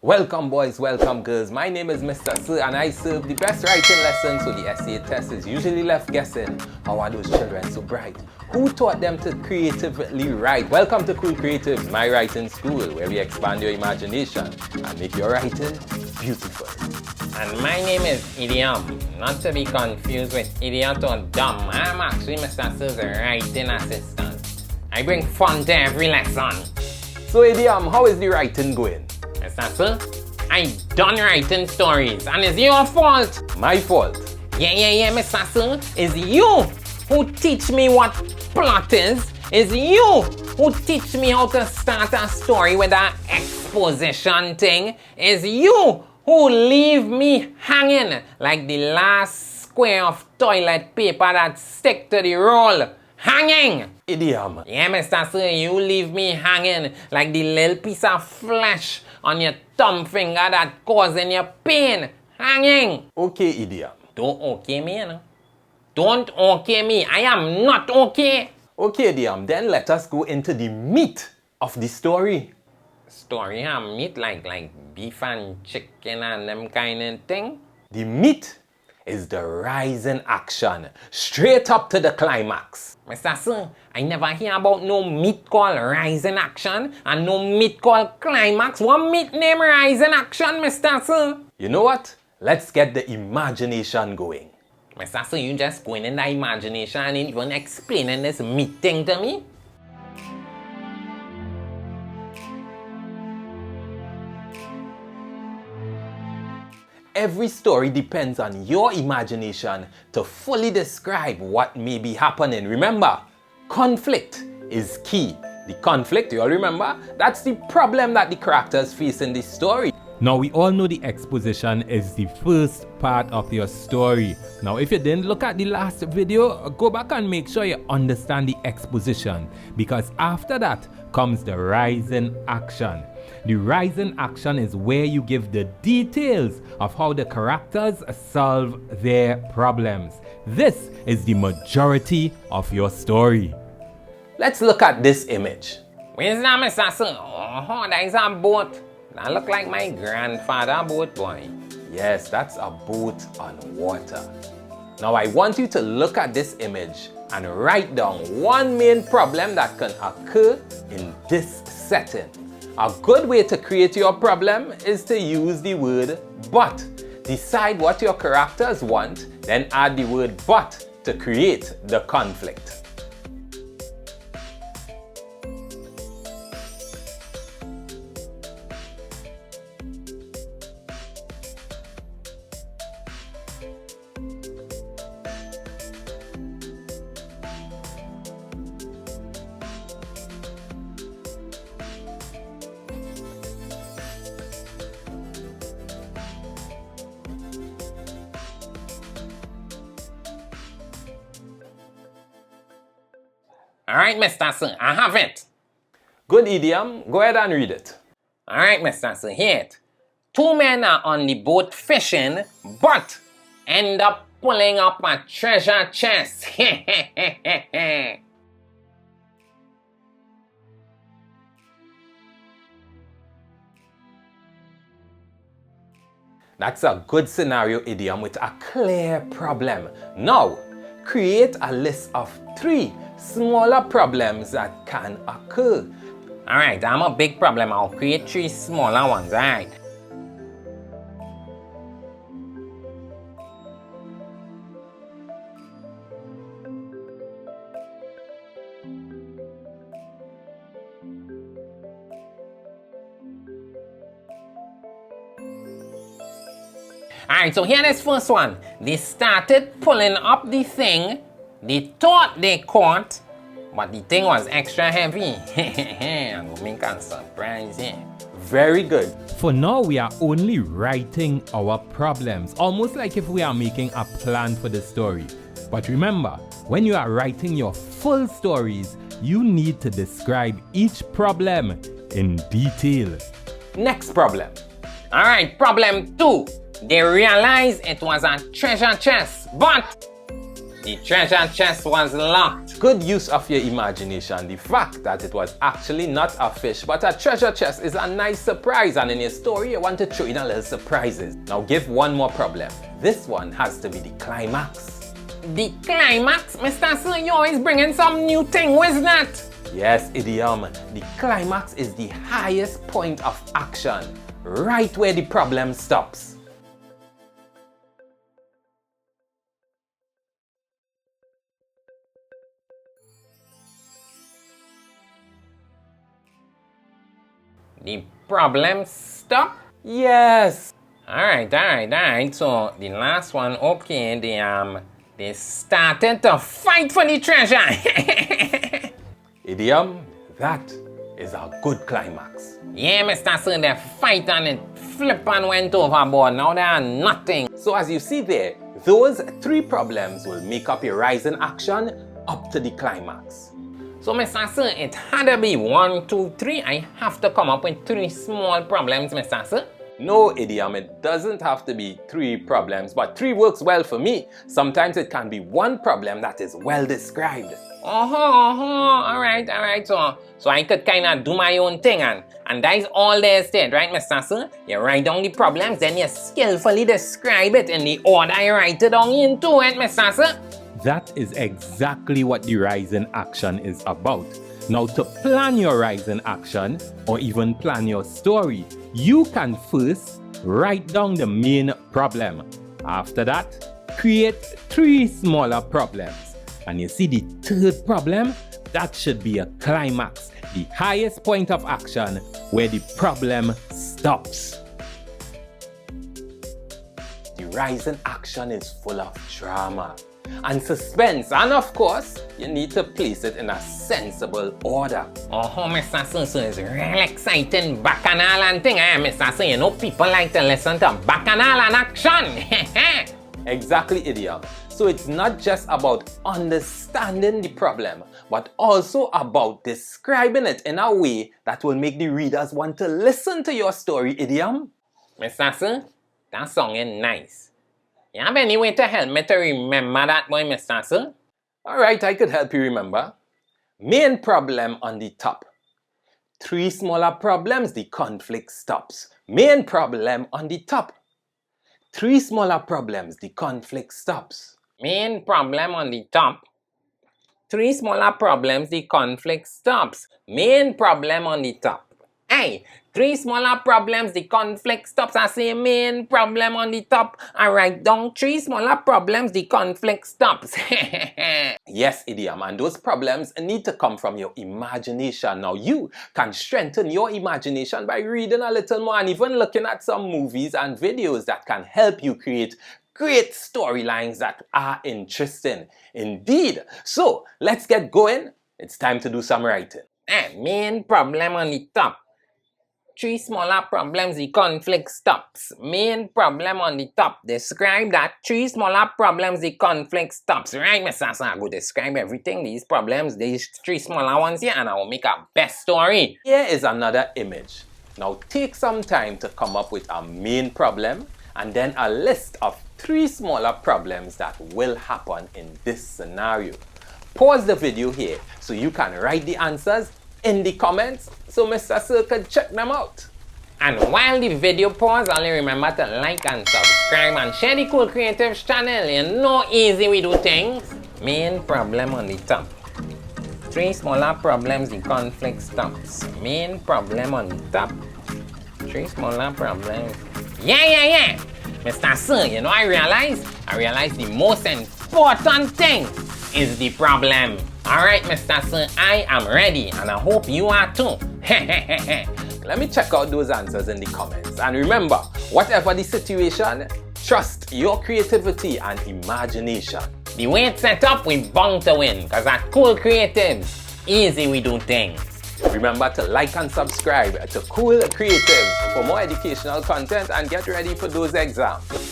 Welcome boys, welcome girls. My name is Mr. S.E.A and I serve the best writing lessons, so the S.E.A test is usually left guessing. How are those children so bright? Who taught them to creatively write? Welcome to Cool Creatives, my writing school, where we expand your imagination and make your writing beautiful. And my name is Idiom, not to be confused with idiot or dumb. I'm actually Mr. S.E.'s writing assistant. I bring fun to every lesson. So Idiom, how is the writing going? Mr. S.E.A, I done writing stories and it's your fault. My fault? Yeah, Mr. S.E.A. It's you who teach me what plot is. It's you who teach me how to start a story with an exposition thing. It's you who leave me hanging like the last square of toilet paper that stick to the roll. Hanging! Idiom. Yeah, Mr. S.E.A, you leave me hanging like the little piece of flesh on your thumb finger that causing you pain. Hanging! Okay, Idiom. Don't okay me, you know. Don't okay me. I am not okay. Okay, Idiom, then let us go into the meat of the story. Story have meat like beef and chicken and them kind of thing. The meat is the rise in action, straight up to the climax. Mr. S.E.A, I never hear about no meat called rise in action and no meat called climax. What meat name rise in action, Mr. S.E.A? You know what? Let's get the imagination going. Mr. S.E.A, you just going in the imagination and even explaining this meat thing to me? Every story depends on your imagination to fully describe what may be happening. Remember, conflict is key. The conflict, you all remember, that's the problem that the characters face in this story. Now we all know the exposition is the first part of your story. Now if you didn't look at the last video, go back and make sure you understand the exposition, because after that comes the rise in action. The rise in action is where you give the details of how the characters solve their problems. This is the majority of your story. Let's look at this image. Where's that, Mr. S.E.A? Oh, that is a boat. That look like my grandfather boat, boy. Yes, that's a boat on water. Now I want you to look at this image and write down one main problem that can occur in this setting. A good way to create your problem is to use the word but. Decide what your characters want, then add the word but to create the conflict. Alright, Mr. S.E.A, I have it. Good, Idiom. Go ahead and read it. Alright, Mr. S.E.A, here it. Two men are on the boat fishing, but end up pulling up a treasure chest. That's a good scenario, Idiom, with a clear problem. Now, create a list of 3 smaller problems that can occur. Alright, I'm a big problem. I'll create 3 smaller ones, alright? Alright, so here this first one. They started pulling up the thing. They thought they caught, but the thing was extra heavy. I'm gonna make a surprise here. Very good. For now, we are only writing our problems, almost like if we are making a plan for the story. But remember, when you are writing your full stories, you need to describe each problem in detail. Next problem. Alright, problem 2. They realized it was a treasure chest, but The treasure chest was locked. Good use of your imagination. The fact that it was actually not a fish but a treasure chest is a nice surprise, and in your story you want to throw in a little surprises. Now give one more problem. This one has to be the climax. The climax? Mr. Sir, you always bringing some new thing, what's that? Yes, Idiom. The climax is the highest point of action, right where the problem stops. The problem stop? Yes. Alright. So the last one, okay, they started to fight for the treasure. Idiom, that is a good climax. Yeah, Mr. Sir, they fight and it flip and went overboard. Now they are nothing. So as you see there, those 3 problems will make up your rising action up to the climax. So, Mr. Sir, it had to be 1, 2, 3. I have to come up with 3 small problems, Mr. Sir. No, Idiom, it doesn't have to be 3 problems, but 3 works well for me. Sometimes it can be 1 problem that is well described. Alright. So I could kind of do my own thing, and that is all there is to it, right, Mr. Sir? You write down the problems, then you skillfully describe it in the order you write it down into it, Mr. Sir. That is exactly what the rising action is about. Now, to plan your rising action or even plan your story, you can first write down the main problem. After that, create 3 smaller problems. And you see the 3rd problem? That should be a climax, the highest point of action where the problem stops. The rising action is full of drama and suspense, and of course, you need to place it in a sensible order. Mr. Sir, so it's real exciting bacchanal and thing, Mr. Sir. You know, people like to listen to bacchanal and action. Exactly, Idiom. So it's not just about understanding the problem, but also about describing it in a way that will make the readers want to listen to your story, Idiom. Mr. Sir, that song is nice. You have any way to help me to remember that boy, Mr. Sir? Alright, I could help you remember. Main problem on the top. 3 smaller problems, the conflict stops. Main problem on the top. 3 smaller problems, the conflict stops. Main problem on the top. 3 smaller problems, the conflict stops. Main problem on the top. Hey, 3 smaller problems, the conflict stops. I say main problem on the top. I write down 3 smaller problems, the conflict stops. Yes, Idiom, and those problems need to come from your imagination. Now, you can strengthen your imagination by reading a little more and even looking at some movies and videos that can help you create great storylines that are interesting indeed. So, let's get going. It's time to do some writing. Main problem on the top. 3 smaller problems, the conflict stops. Main problem on the top. Describe that. 3 smaller problems, the conflict stops. Right, Mr. Sir? I will describe everything, these problems, these 3 smaller ones here, and I will make a best story. Here is another image. Now take some time to come up with a main problem and then a list of 3 smaller problems that will happen in this scenario. Pause the video here so you can write the answers in the comments so Mr. Sir can check them out. And while the video pause, only remember to like and subscribe and share the Cool Creatives channel. You know easy we do things. Main problem on the top. 3 smaller problems, the conflict stops. Main problem on the top. 3 smaller problems. Yeah. Mr. Sir, you know I realize the most important thing is the problem. Alright, Mr. Sir, I am ready and I hope you are too. Let me check out those answers in the comments. And remember, whatever the situation, trust your creativity and imagination. The way it's set up, we bound to win. Because at Cool Creatives, easy we do things. Remember to like and subscribe to Cool Creatives for more educational content and get ready for those exams.